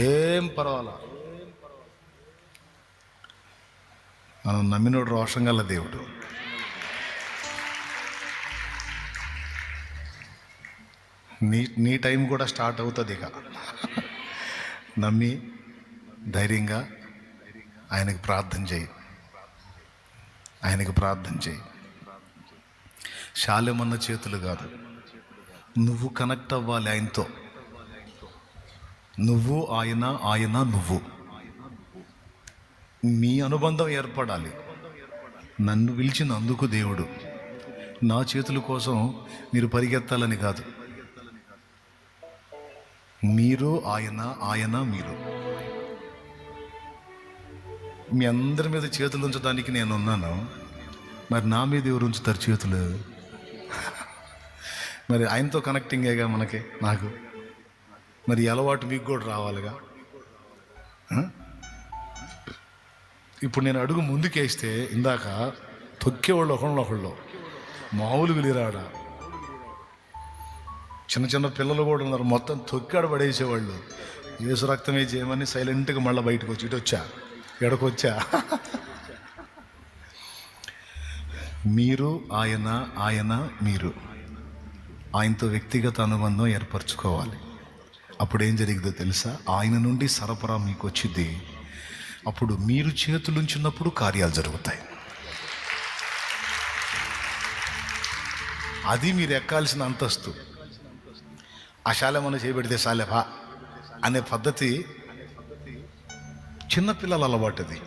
ఏం పర్వాలా, మనం నమ్మినోడు రోషం గల దేవుడు. నీ టైం కూడా స్టార్ట్ అవుతుంది. ఇక నమ్మి ధైర్యంగా ఆయనకు ప్రార్థన చేయి, ఆయనకు ప్రార్థన చేయి. శాలెమన్న చేతులు కాదు, నువ్వు కనెక్ట్ అవ్వాలి ఆయనతో. నువ్వు ఆయన, ఆయన నువ్వు, మీ అనుబంధం ఏర్పడాలి. నన్ను పిలిచినందుకు దేవుడు, నా చేతుల కోసం మీరు పరిగెత్తాలని కాదు. మీరు ఆయన, ఆయన మీరు. మీ అందరి మీద చేతులు ఉంచడానికి నేను ఉన్నాను, మరి నా మీద ఎవరు ఉంచుతారు చేతులు? మరి ఆయనతో కనెక్టింగేగా మనకి, నాకు. మరి అలవాటు మీకు కూడా రావాలిగా. ఇప్పుడు నేను అడుగు ముందుకేస్తే ఇందాక తొక్కేవాళ్ళు ఒకళ్ళు మామూలు విలిరాడ. చిన్న చిన్న పిల్లలు కూడా ఉన్నారు, మొత్తం తొక్కాడు పడేసేవాళ్ళు. యేసు రక్తమే చేయమని సైలెంట్గా మళ్ళీ బయటకు వచ్చి ఇటు వచ్చా, ఎడకొచ్చా. మీరు ఆయన, ఆయన మీరు. ఆయనతో వ్యక్తిగత అనుబంధం ఏర్పరచుకోవాలి. అప్పుడు ఏం జరిగిందో తెలుసా? ఆయన నుండి సరఫరా మీకు వచ్చింది, అప్పుడు మీరు చేతులుంచినప్పుడు కార్యాలు జరుగుతాయి. అది మీరు ఎక్కాల్సిన అంతస్తు. ఆ శాలెమని చేయబెడితే శాలెపా అనే పద్ధతి చిన్నపిల్లల అలవాటు. అది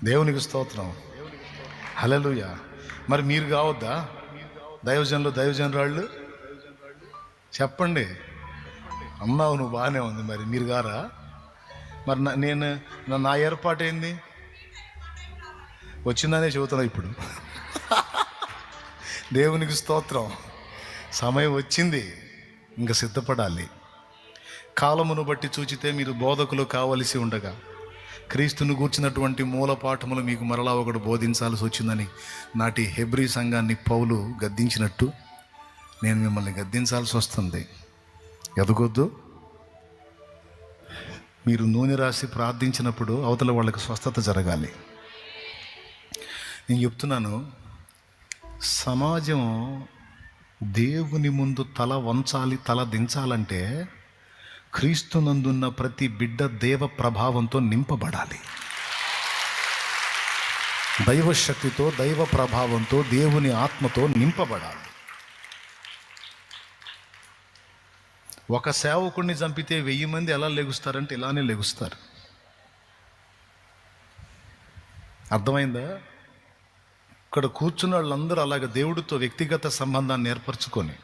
దేవునికి స్తోత్రం, హల్లెలూయా. మరి మీరు కావద్దా దైవజనురాళ్ళు? చెప్పండి. అన్నావు, నువ్వు బాగానే ఉంది. మరి మీరు గారా? మరి నా ఏర్పాటు ఏంది? వచ్చిందనే చెబుతున్నా ఇప్పుడు. దేవునికి స్తోత్రం. సమయం వచ్చింది, ఇంకా సిద్ధపడాలి. కాలమును బట్టి చూచితే మీరు బోధకులు కావలసి ఉండగా క్రీస్తును గూర్చినటువంటి మూల పాఠములు మీకు మరలా ఒకడు బోధించాల్సి వచ్చిందని నాటి హెబ్రీ సంఘాన్ని పౌలు గద్దించినట్టు నేను మిమ్మల్ని గద్దించాల్సి వస్తుంది. ఎదగొద్దు. మీరు నూనె రాసి ప్రార్థించినప్పుడు అవతల వాళ్ళకి స్వస్థత జరగాలి. నేను చెప్తున్నాను, సమాజం దేవుని ముందు తల వంచాలి, తల దించాలంటే క్రీస్తునందున్న ప్రతి బిడ్డ దేవ ప్రభావంతో నింపబడాలి. దైవశక్తితో, దైవ ప్రభావంతో, దేవుని ఆత్మతో నింపబడాలి. ఒక సేవకుడిని చంపితే 1000 మంది ఎలా లెగుస్తారంటే ఇలానే లెగుస్తారు. అర్థమైందా? ఇక్కడ కూర్చున్న వాళ్ళందరూ అలాగ దేవుడితో వ్యక్తిగత సంబంధాన్ని ఏర్పరచుకొని,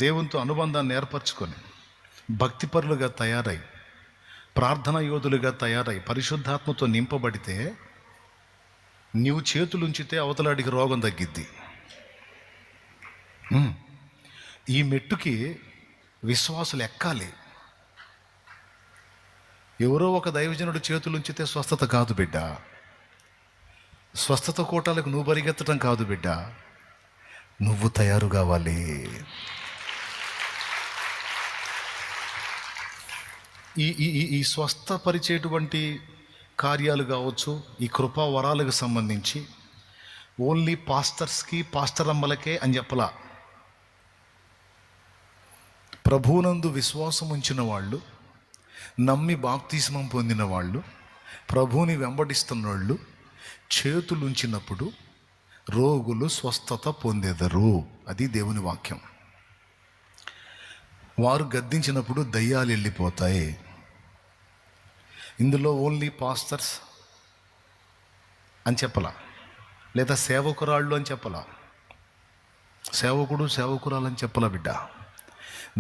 దేవునితో అనుబంధాన్ని ఏర్పరచుకొని, భక్తిపరులుగా తయారై, ప్రార్థనా యోధులుగా తయారై, పరిశుద్ధాత్మతో నింపబడితే నీవు చేతులుంచితే అవతలాడికి రోగం తగ్గిద్ది. ఈ మెట్టుకి విశ్వాసులు ఎక్కాలి. ఎవరో ఒక దైవజనుడు చేతులుంచితే స్వస్థత కాదు బిడ్డ. స్వస్థత కోటాలకు నువ్వు పరిగెత్తడం కాదు బిడ్డ, నువ్వు తయారు కావాలి. ఈ స్వస్థపరిచేటువంటి కార్యాలు కావచ్చు, ఈ కృపా వరాలకు సంబంధించి ఓన్లీ పాస్టర్స్కి, పాస్టరమ్మలకే అని చెప్పలా. ప్రభువునందు విశ్వాసం ఉంచిన వాళ్ళు, నమ్మి బాప్తిస్మం పొందిన వాళ్ళు, ప్రభువుని వెంబడిస్తున్న వాళ్ళు చేతులుంచినప్పుడు రోగులు స్వస్థత పొందెదరు. అది దేవుని వాక్యం. వారు గద్దించినప్పుడు దయ్యాలు వెళ్ళిపోతాయి. ఇందులో ఓన్లీ పాస్టర్స్ అని చెప్పలా, లేదా సేవకురాళ్ళు అని చెప్పలా, సేవకుడు సేవకురాలని చెప్పలా బిడ్డ.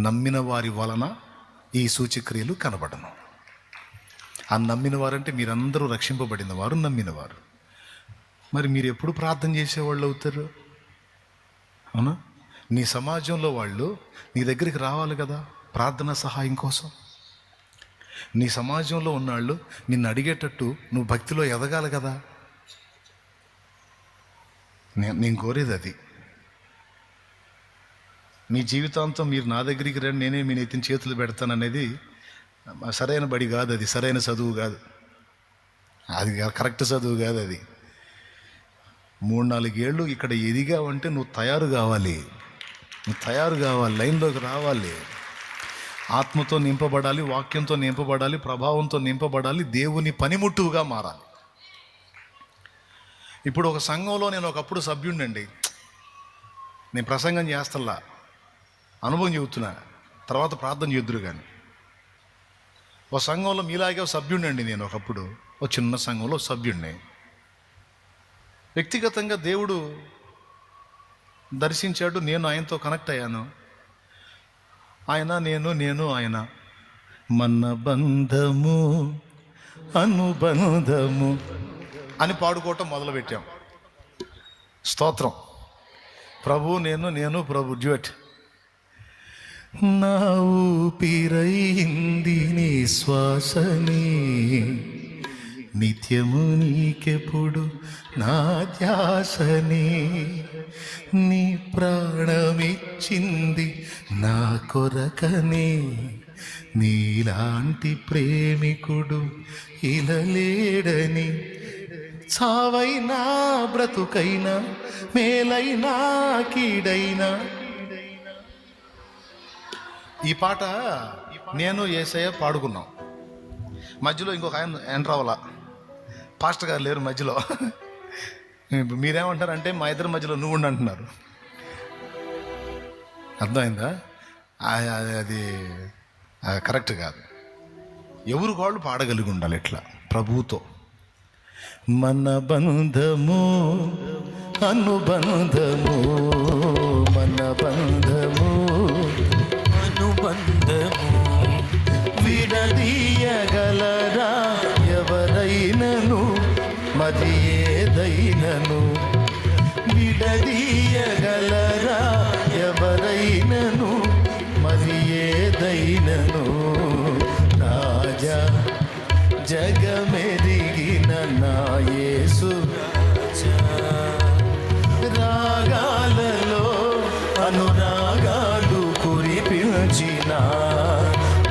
నమ్మిన వారి వలన ఈ సూచక్రియలు కనబడను. ఆ నమ్మిన వారంటే మీరందరూ రక్షింపబడిన వారు, నమ్మిన వారు. మరి మీరు ఎప్పుడు ప్రార్థన చేసేవాళ్ళు అవుతారు? అవునా? నీ సమాజంలో వాళ్ళు నీ దగ్గరికి రావాలి కదా ప్రార్థన సహాయం కోసం. నీ సమాజంలో ఉన్నాళ్ళు నిన్ను అడిగేటట్టు నువ్వు భక్తిలో ఎదగాలి కదా. నేను కోరేది అది. మీ జీవితాంతం మీరు నా దగ్గరికి రండి, నేనే మీ నెత్తిన చేతులు పెడతాననేది సరైన బడి కాదు. అది సరైన చదువు కాదు. అది కరెక్ట్ చదువు కాదు. అది 3-4 ఏళ్ళు ఇక్కడ ఎదిగావంటే నువ్వు తయారు కావాలి. నువ్వు తయారు కావాలి, లైన్లోకి రావాలి. ఆత్మతో నింపబడాలి, వాక్యంతో నింపబడాలి, ప్రభావంతో నింపబడాలి, దేవుని పనిముట్టుగా మారాలి. ఇప్పుడు ఒక సంఘంలో నేను ఒకప్పుడు సభ్యుడినండి. నేను ప్రసంగం చేస్తల్లా, అనుభవం చెబుతున్నా, తర్వాత ప్రార్థన చేద్దురు. కానీ ఒక సంఘంలో మీలాగే సభ్యుడినండి. నేను ఒకప్పుడు ఒక చిన్న సంఘంలో సభ్యుడిని. వ్యక్తిగతంగా దేవుడు దర్శించాడు, నేను ఆయనతో కనెక్ట్ అయ్యాను. ఆయన నేను ఆయన మన బంధము అనుబంధము అని పాడుకోవటం మొదలుపెట్టాం. స్తోత్రం. ప్రభు నేను ప్రభు డ్యూట్. నా ఊపిరైంది నీ శ్వాసనే, నిత్యము నీకెప్పుడు నా ధ్యాసనే, నీ ప్రాణమిచ్చింది నా కొరకనే, నీలాంటి ప్రేమికుడు ఇలలేడని, చావైనా బ్రతుకైనా మేలైనా కీడైనా. ఈ పాట నేను యేసయ్య పాడుకున్నాం. మధ్యలో ఇంకొక ఆయన ఎంటర్ అవ్వాల, పాస్టర్ గారు లేరు మధ్యలో. మీరేమంటారంటే మా ఇద్దరి మధ్యలో నువ్వు ఉండి అంటున్నారు. అర్థమైందా? అది కరెక్ట్ కాదు. ఎవరు వాళ్ళు పాడగలిగి ఉండాలి ఇట్లా ప్రభువుతో. మన బంధము అనుబంధము, మన బంధము అనుబంధము విడదీయగలరా ఎవరైనను, మరి ఏదైనను విడదీయగలరా ఎవరైనను, మరి ఏదైనను. రాజా జగమెరిగిన నా యేసు రాగాలలో అనురాగాలు కురిపించిన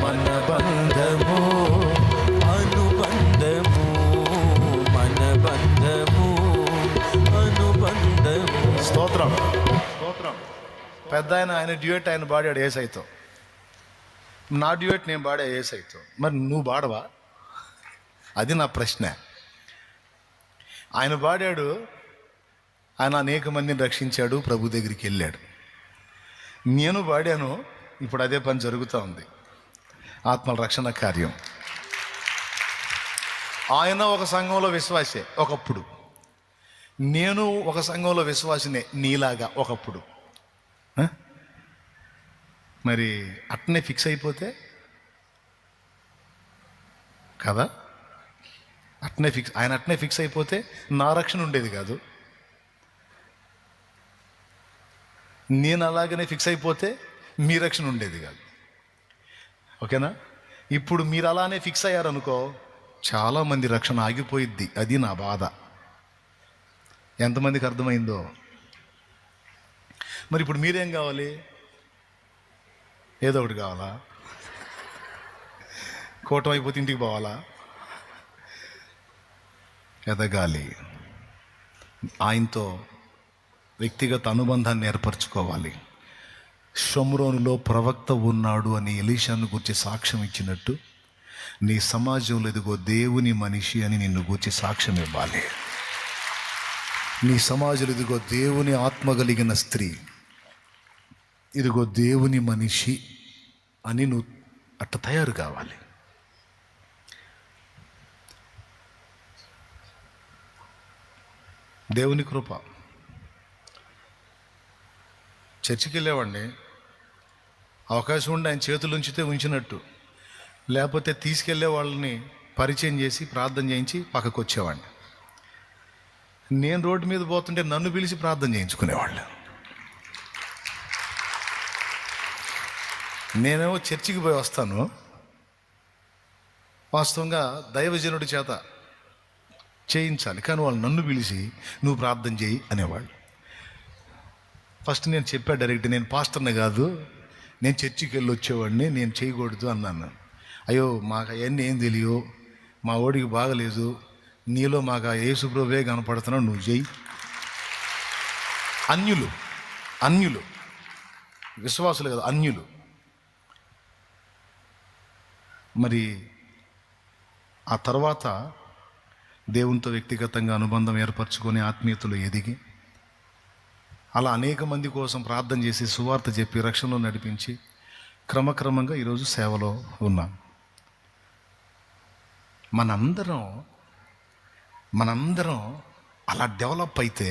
మన బంధము అనుబంధము మన బంధము అనుబంధము. స్తోత్రం స్తోత్రం. పెద్ద ఆయన డ్యూయట్ ఆయన పాడాడు యేసయ్యతో, నా డ్యూయట్ నేను పాడా యేసయ్యతో. మరి నువ్వు పాడవా? అది నా ప్రశ్న. ఆయన పాడాడు, ఆయన అనేక మందిని రక్షించాడు, ప్రభు దగ్గరికి వెళ్ళాడు. నేను పాడాను, ఇప్పుడు అదే పని జరుగుతూ ఉంది, ఆత్మల రక్షణ కార్యం. ఆయన ఒక సంఘంలో విశ్వాసే ఒకప్పుడు, నేను ఒక సంఘంలో విశ్వాసినే నీలాగా ఒకప్పుడు. మరి అట్నే ఫిక్స్ అయిపోతే కదా, ఆయన అట్నే ఫిక్స్ అయిపోతే నా రక్షణ ఉండేది కాదు. నేను అలాగనే ఫిక్స్ అయిపోతే మీ రక్షణ ఉండేది కాదు. ఓకేనా? ఇప్పుడు మీరు అలానే ఫిక్స్ అయ్యారనుకో, చాలామంది రక్షణ ఆగిపోయిద్ది. అది నా బాధ. ఎంతమందికి అర్థమైందో? మరి ఇప్పుడు మీరేం కావాలి? ఏదో ఒకటి కావాలా? కూటమి అయిపోతే ఇంటికి పోవాలా? ఎదగాలి, ఆయనతో వ్యక్తిగత అనుబంధాన్ని ఏర్పరచుకోవాలి. షోమ్రోనులో ప్రవక్త ఉన్నాడు అని ఎలీషాను గురించి సాక్ష్యం ఇచ్చినట్టు నీ సమాజంలో ఇదిగో దేవుని మనిషి అని నిన్ను గురించి సాక్ష్యం ఇవ్వాలి. నీ సమాజంలో ఇదిగో దేవుని ఆత్మ కలిగిన స్త్రీ, ఇదిగో దేవుని మనిషి అని నువ్వు అట్ట తయారు కావాలి. దేవుని కృప. చర్చికి వెళ్ళేవాడిని, అవకాశం ఉండి ఆయన చేతులు ఉంచితే ఉంచినట్టు, లేకపోతే తీసుకెళ్లే వాళ్ళని పరిచయం చేసి ప్రార్థన చేయించి పక్కకు వచ్చేవాడిని. నేను రోడ్డు మీద పోతుంటే నన్ను పిలిచి ప్రార్థన చేయించుకునేవాళ్ళు. నేనేమో చర్చికి పోయి వస్తాను, వాస్తవంగా దైవజనుడి చేత చేయించాలి, కానీ వాళ్ళు నన్ను పిలిచి నువ్వు ప్రార్థన చేయి అనేవాళ్ళు. ఫస్ట్ నేను చెప్పా డైరెక్ట్, నేను పాస్టర్ని కాదు, నేను చర్చికి వెళ్ళి వచ్చేవాడిని, నేను చేయకూడదు అన్నాను. అయ్యో మాకు అవన్నీ ఏం తెలియవు, మా ఓడికి బాగలేదు, నీలో మాకు ఆ యేసుప్రభువే కనపడుతున్నావు, నువ్వు చెయ్యి. అన్యులు విశ్వాసులు కదా, అన్యులు. మరి ఆ తర్వాత దేవునితో వ్యక్తిగతంగా అనుబంధం ఏర్పరచుకొని ఆత్మీయతలో ఎదిగి అలా అనేక మంది కోసం ప్రార్థన చేసి సువార్త చెప్పి రక్షణలో నడిపించి క్రమక్రమంగా ఈరోజు సేవలో ఉన్నాం. మనందరం అలా డెవలప్ అయితే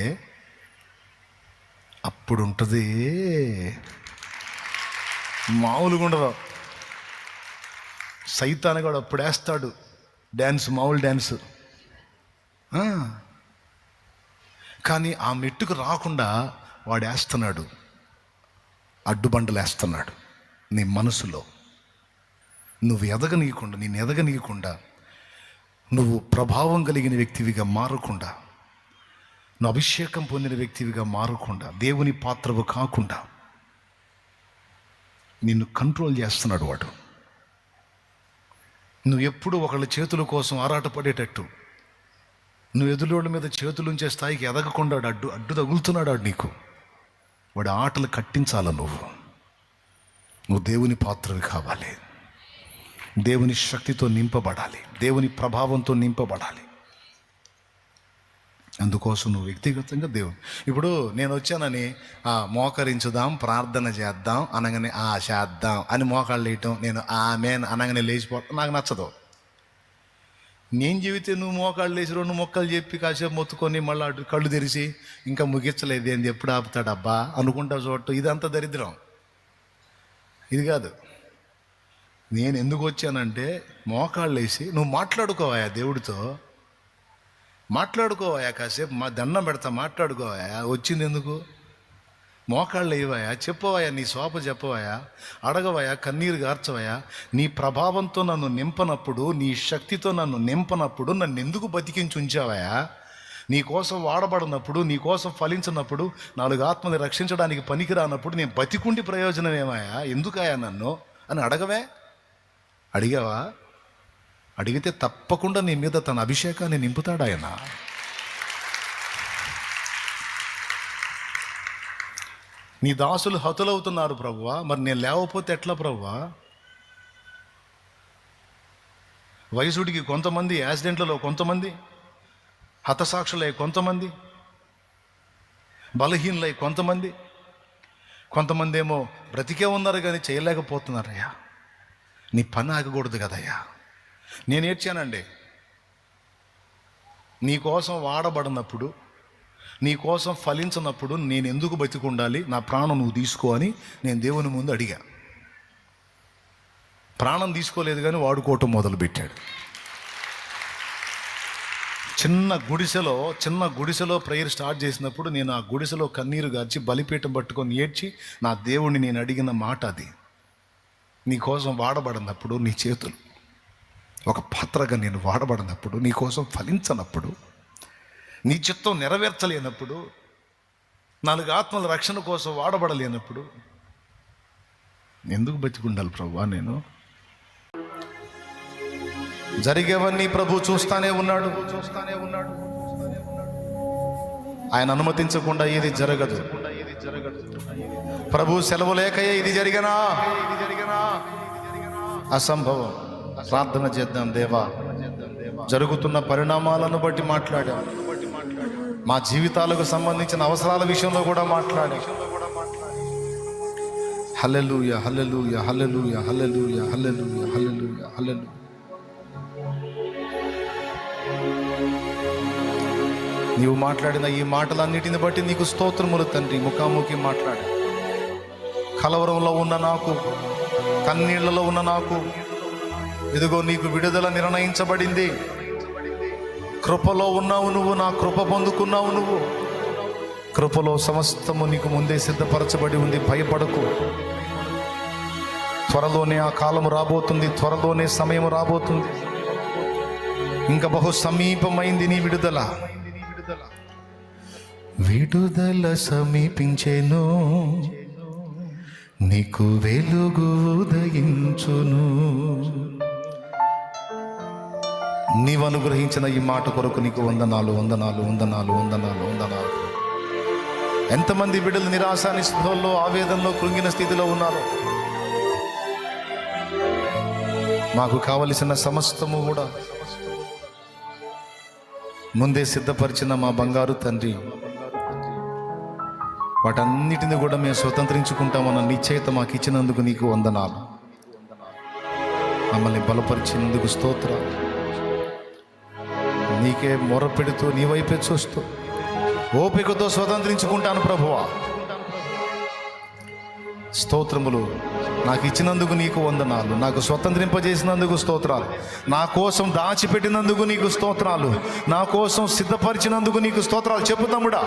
అప్పుడు ఉంటుంది, మామూలుగా ఉండదు. సైతాన్ కూడా అప్పుడు వేస్తాడు డ్యాన్స్, మామూలు డ్యాన్స్. కానీ ఆ మెట్టుకు రాకుండా వాడు వేస్తున్నాడు, అడ్డుబండలు వేస్తున్నాడు నీ మనసులో. నువ్వు ఎదగనీయకుండా, నేను ఎదగనీయకుండా, నువ్వు ప్రభావం కలిగిన వ్యక్తివిగా మారకుండా, నువ్వు అభిషేకం పొందిన వ్యక్తివిగా మారకుండా, దేవుని పాత్రవు కాకుండా నిన్ను కంట్రోల్ చేస్తున్నాడు వాడు. నువ్వు ఎప్పుడు ఒకళ్ళ చేతుల కోసం ఆరాటపడేటట్టు, నువ్వు ఎదురోళ్ళ మీద చేతులుంచే స్థాయికి ఎదగకుండా అడ్డు తగులుతున్నాడు వాడు నీకు. వాడి ఆటలు కట్టించాల. నువ్వు దేవుని పాత్రవి కావాలి. దేవుని శక్తితో నింపబడాలి, దేవుని ప్రభావంతో నింపబడాలి. అందుకోసం నువ్వు వ్యక్తిగతంగా దేవుడు, ఇప్పుడు నేను వచ్చానని మోకరించుదాం, ప్రార్థన చేద్దాం అనగానే చేద్దాం అని మోకాళ్ళు వేయటం, నేను ఆమేన్ అనగానే లేచిపోవటం నాకు నచ్చదు. నేను చెబితే నువ్వు మోకాళ్ళు లేచి 2 మొక్కలు చెప్పి కాసేపు మొత్తుకొని మళ్ళీ అటు కళ్ళు తెరిచి ఇంకా ముగించలేదు ఏంది, ఎప్పుడు ఆపుతాడబ్బా అనుకుంటా చూడటం, ఇదంతా దరిద్రం. ఇది కాదు. నేను ఎందుకు వచ్చానంటే మోకాళ్ళు వేసి నువ్వు మాట్లాడుకోవాయా, దేవుడితో మాట్లాడుకోవాయా, కాసేపు మా దండం పెడతా మాట్లాడుకోవాయా, వచ్చింది ఎందుకు? మోకాళ్ళు వేయవాయా, చెప్పవాయా, నీ శోభ చెప్పవాయా, అడగవాయా, కన్నీరు గార్చవయా. నీ ప్రభావంతో నన్ను నింపనప్పుడు, నీ శక్తితో నన్ను నింపనప్పుడు నన్ను ఎందుకు బతికించి ఉంచావయా? నీ కోసం వాడబడినప్పుడు, నీ కోసం ఫలించినప్పుడు, 4 ఆత్మని రక్షించడానికి పనికిరానప్పుడు నేను బతికుండి ప్రయోజనం ఏమాయా, ఎందుకయా నన్ను అని అడగవే? అడిగావా? అడిగితే తప్పకుండా నీ మీద తన అభిషేకాన్ని నింపుతాడు ఆయన. నీ దాసులు హతులవుతున్నారు ప్రభువా, మరి నేను లేకపోతే ఎట్లా ప్రభువా? వయసుడికి కొంతమంది, యాక్సిడెంట్లలో కొంతమంది, హతసాక్షులై కొంతమంది, బలహీనులై కొంతమంది, కొంతమంది ఏమో బ్రతికే ఉన్నారు కానీ చేయలేకపోతున్నారయ్యా. నీ పని ఆగకూడదు కదయ్యా. నేను ఏడ్చానండి. నీ కోసం వాడబడినప్పుడు, నీ కోసం ఫలించినప్పుడు నేను ఎందుకు బతికుండాలి, నా ప్రాణం నువ్వు తీసుకో అని నేను దేవుని ముందు అడిగా. ప్రాణం తీసుకోలేదు కానీ వాడుకోవటం మొదలుపెట్టాడు. చిన్న గుడిసెలో ప్రేయర్ స్టార్ట్ చేసినప్పుడు నేను ఆ గుడిసెలో కన్నీరు గార్చి బలిపీఠం పట్టుకొని ఏడ్చి నా దేవుణ్ణి నేను అడిగిన మాట అది. నీ కోసం వాడబడినప్పుడు, నీ చేతులు ఒక పాత్రగా నేను వాడబడినప్పుడు, నీ కోసం ఫలించనప్పుడు, నీ చిత్తం నెరవేర్చలేనప్పుడు, 4 ఆత్మల రక్షణ కోసం వాడబడలేనప్పుడు ఎందుకు బతికుండాలి ప్రభువా? నేను జరిగేవన్నీ ప్రభు చూస్తానే ఉన్నాడు. ఆయన అనుమతించకుండా ఏది జరగదు. ప్రభు సెలవు లేకయే ఇది జరిగినా అసంభవం. ప్రార్థన చేద్దాం. దేవా, జరుగుతున్న పరిణామాలను బట్టి మాట్లాడాం, మా జీవితాలకు సంబంధించిన అవసరాల విషయంలో కూడా మాట్లాడాం. హల్లెలూయా, హల్లెలూయా, హల్లెలూయా, హల్లెలూయా, హల్లెలూయా, హల్లెలూయా, హల్లెలూయా. నీవు మాట్లాడిన ఈ మాటలన్నిటిని బట్టి నీకు స్తోత్రములు తండ్రి. ముఖాముఖి మాట్లాడు. కలవరంలో ఉన్న నాకు, కన్నీళ్లలో ఉన్న నాకు, ఇదిగో నీకు విడుదల నిర్ణయించబడింది. కృపలో ఉన్నావు నువ్వు, నా కృప పొందుకున్నావు నువ్వు. కృపలో సమస్తము నీకు ముందే సిద్ధపరచబడి ఉంది. భయపడకు. త్వరలోనే ఆ కాలము రాబోతుంది, త్వరలోనే సమయం రాబోతుంది. ఇంకా బహు సమీపమైంది నీ విడుదల. విడుదల సమీపించెను, నీకు వెలుగు ఉదయించును. నీవు అనుగ్రహించిన ఈ మాట కొరకు నీకు వందనాలు, వందనాలు, వందనాలు, వందనాలు, వందనాలు. ఎంతమంది బిడ్డలు నిరాశ నిస్పృహల్లో, ఆవేదనలో, కృంగిన స్థితిలో ఉన్నారు. మాకు కావలసిన సమస్తము కూడా ముందే సిద్ధపరిచిన మా బంగారు తండ్రి, వాటన్నిటిని కూడా మేము స్వతంత్రించుకుంటామన్న నిశ్చయిత మాకు ఇచ్చినందుకు నీకు వందనాలు. మమ్మల్ని బలపరిచినందుకు స్తోత్రాలు. నీకే మొర పెడుతూ, నీ వైపే చూస్తూ ఓపికతో స్వతంత్రించుకుంటాను ప్రభువా. స్తోత్రములు. నాకు ఇచ్చినందుకు నీకు వందనాలు. నాకు స్వతంత్రింపజేసినందుకు స్తోత్రాలు. నా కోసం దాచిపెట్టినందుకు నీకు స్తోత్రాలు. నా కోసం సిద్ధపరిచినందుకు నీకు స్తోత్రాలు. చెప్పు తమ్ముడా,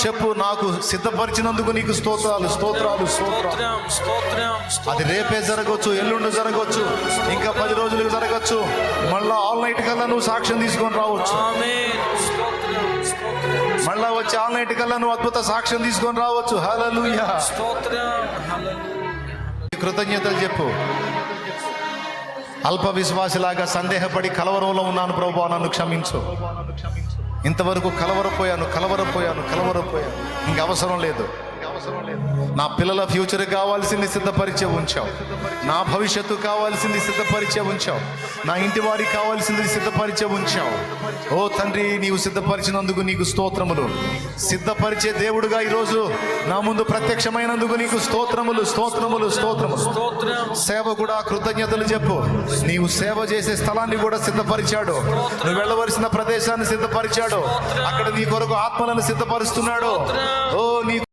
చెప్పు. నాకు సిద్ధపరిచినందుకు నీకు స్తోత్రాలు, స్తోత్రాలు, స్తోత్రాలు. అది రేపే జరగవచ్చు, ఎల్లుండి జరగవచ్చు, ఇంకా 10 రోజులకు జరగచ్చు. మళ్ళా ఆల్ నైట్ కల్లా నువ్వు సాక్ష్యం తీసుకొని రావచ్చు. మళ్ళా వచ్చి ఆల్ నైట్ కల్లా నువ్వు అద్భుత సాక్ష్యం తీసుకొని రావచ్చు. హల్లెలూయా. కృతజ్ఞతలు చెప్పు. అల్ప విశ్వాసిలాగా సందేహపడి కలవరంలో ఉన్నాను ప్రభువా, నన్ను క్షమించు. ఇంతవరకు కలవరపోయాను. ఇంక అవసరం లేదు. నా పిల్లల ఫ్యూచర్ కావాల్సింది సిద్ధపరిచే ఉంచావు. నా భవిష్యత్తు కావాల్సింది సిద్ధపరిచే ఉంచావు. నా ఇంటి వారికి కావాల్సింది సిద్ధపరిచే ఉంచావు. ఓ తండ్రి, నీవు సిద్ధపరిచినందుకు నీకు స్తోత్రములు. సిద్ధపరిచే దేవుడుగా ఈరోజు నా ముందు ప్రత్యక్షమైనందుకు నీకు స్తోత్రములు, స్తోత్రములు, స్తోత్రములు. స్తోత్రం. సేవ కూడా కృతజ్ఞతలు చెప్పు. నీవు సేవ చేసే స్థలాన్ని కూడా సిద్ధపరిచాడు. నువ్వు వెళ్ళవలసిన ప్రదేశాన్ని సిద్ధపరిచాడు. అక్కడ నీ కొరకు ఆత్మలను సిద్ధపరుస్తున్నాడు. ఓ నీ